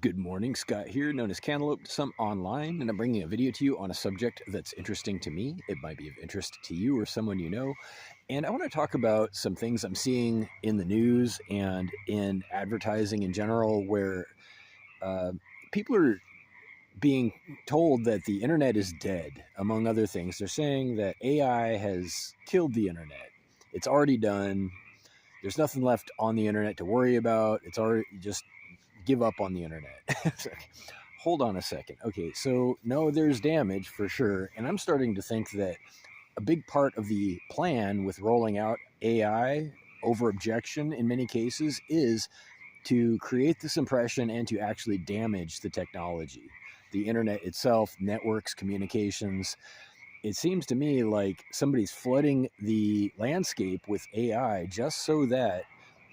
Good morning, Scott here, known as Cantaloupe to some online, and I'm bringing a video to you on a subject that's interesting to me. It might be of interest to you or someone you know. And I want to talk about some things I'm seeing in the news and in advertising in general where uh, people are being told that the internet is dead, among other things. They're saying that AI has killed the internet. It's already done. There's nothing left on the internet to worry about. It's already just give up on the internet. Hold on a second. Okay, so no, there's damage for sure. And I'm starting to think that a big part of the plan with rolling out AI over objection in many cases is to create this impression and to actually damage the technology, the internet itself, networks, communications. It seems to me like somebody's flooding the landscape with AI just so that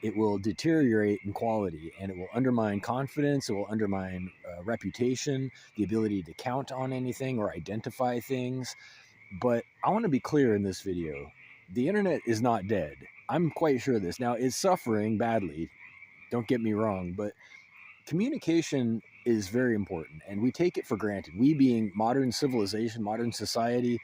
it will deteriorate in quality and it will undermine confidence, it will undermine reputation, the ability to count on anything or identify things. But I want to be clear in this video. The internet is not dead. I'm quite sure of this. Now, it's suffering badly, don't get me wrong, but communication is very important and we take it for granted. We being modern civilization, modern society,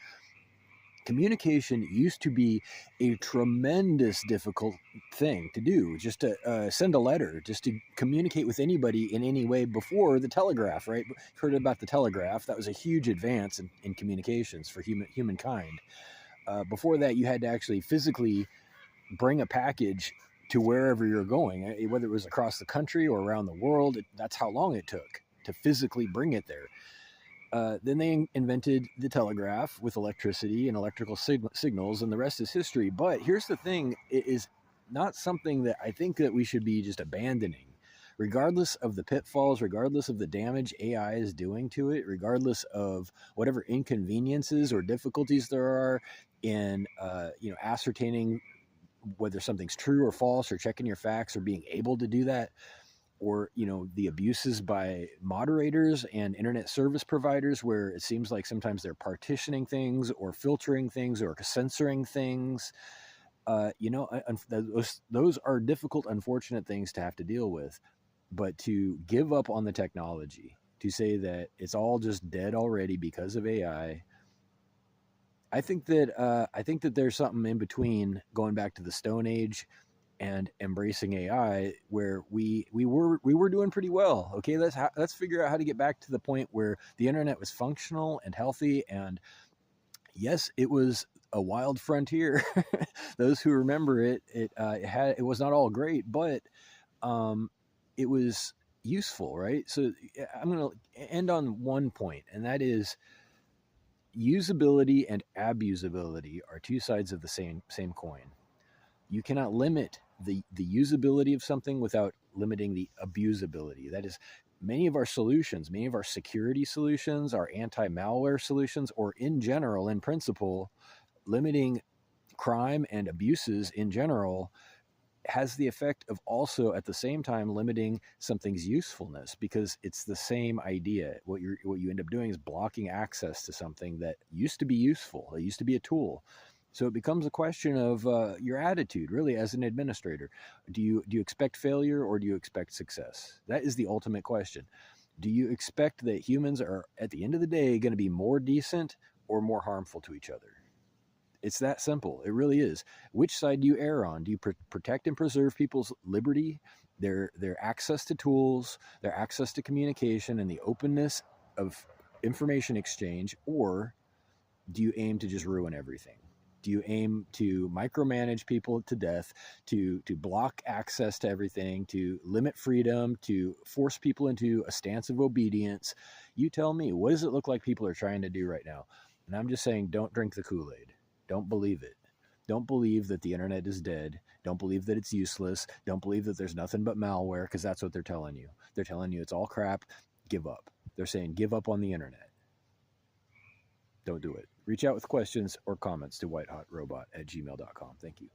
communication used to be a tremendous difficult thing to do, just to send a letter, just to communicate with anybody in any way before the telegraph, right? You've heard about the telegraph. That was a huge advance in communications for humankind. Before that, you had to actually physically bring a package to wherever you're going, whether it was across the country or around the world. That's how long it took to physically bring it there. Then they invented the telegraph with electricity and electrical signals, and the rest is history. But here's the thing: it is not something that I think that we should be just abandoning, regardless of the pitfalls, regardless of the damage AI is doing to it, regardless of whatever inconveniences or difficulties there are in ascertaining whether something's true or false, or checking your facts, or being able to do that, or the abuses by moderators and internet service providers where it seems like sometimes they're partitioning things or filtering things or censoring things. Those are difficult, unfortunate things to have to deal with. But to give up on the technology, to say that it's all just dead already because of AI, I think that there's something in between going back to the Stone Age and embracing AI, where we were doing pretty well. Okay, let's figure out how to get back to the point where the internet was functional and healthy. And yes, it was a wild frontier. Those who remember it, it was not all great, but um, it was useful, right? So I'm going to end on one point, and that is usability and abusability are two sides of the same coin. You cannot limit the usability of something without limiting the abusability. That is, many of our solutions, many of our security solutions, our anti-malware solutions, or in general, in principle, limiting crime and abuses in general has the effect of also at the same time limiting something's usefulness, because it's the same idea. What you end up doing is blocking access to something that used to be useful. It used to be a tool. So it becomes a question of your attitude, really, as an administrator. Do you expect failure or do you expect success? That is the ultimate question. Do you expect that humans are, at the end of the day, going to be more decent or more harmful to each other? It's that simple. It really is. Which side do you err on? Do you protect and preserve people's liberty, their access to tools, their access to communication, and the openness of information exchange, or do you aim to just ruin everything? Do you aim to micromanage people to death, to block access to everything, to limit freedom, to force people into a stance of obedience? You tell me, what does it look like people are trying to do right now? And I'm just saying, don't drink the Kool-Aid. Don't believe it. Don't believe that the internet is dead. Don't believe that it's useless. Don't believe that there's nothing but malware, because that's what they're telling you. They're telling you it's all crap. Give up. They're saying give up on the internet. Don't do it. Reach out with questions or comments to whitehotrobot@gmail.com. Thank you.